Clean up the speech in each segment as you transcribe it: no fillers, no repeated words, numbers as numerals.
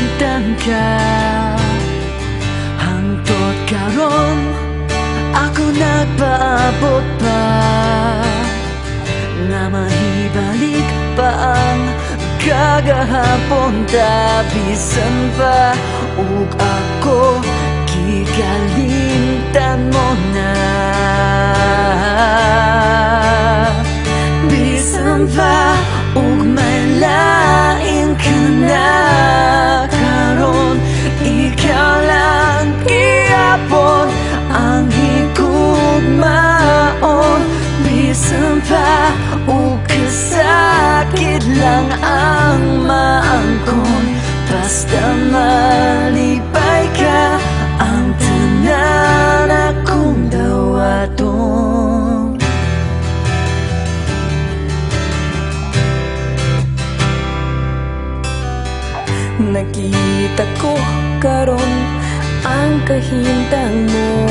kalimtan ka. Hangtod karon ako nagpaabot pa, nga mahibalik pa ang kagahapon ta. Bisan pa ug ako kikalimtan mo na. Bisan pa ug may lain ka na karon, ikaw lang iapon ang higugmaon. Bisan pa ug kasakit lang ang maangkon, basta malipay ka ang tanan akong dawaton. Nakita ko karon ang kahintang mo,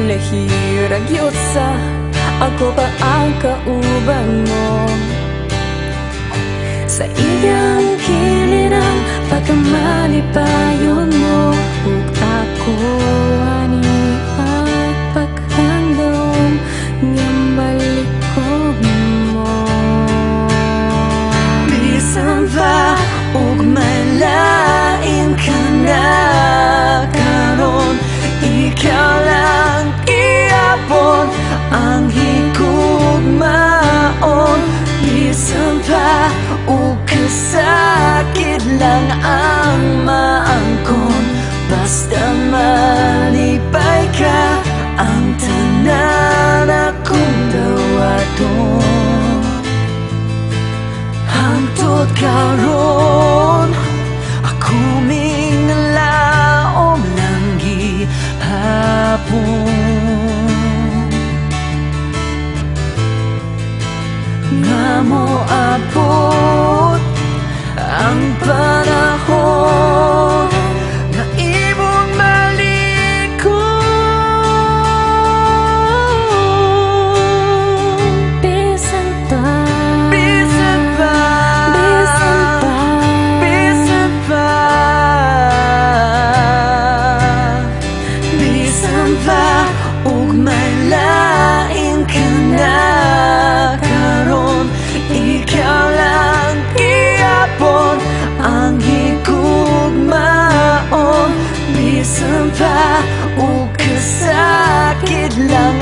lahirag yun sa ako pa ang kauban mo. Sa iyang kilinang pagkamalipayon mo, ug ako ani at paghandom nga malikog mo. Bisan pa ug may lain ka na karon, ikaw lang iapon ang higugmaon. Bisan pa ug kasakit lang ang maangkon, basta malipay ka ang tanan akong dawaton. Hangtod karon ako minglaom lang gihapon, nga mo abot ang panahon na imong malikon. Bisan pa, Bisan pa, bisan pa, bisan pa, bisan pa ug may lain ka na karon, ikaw lang iapon ang higugmaon. Bisan pa ug kasakit lang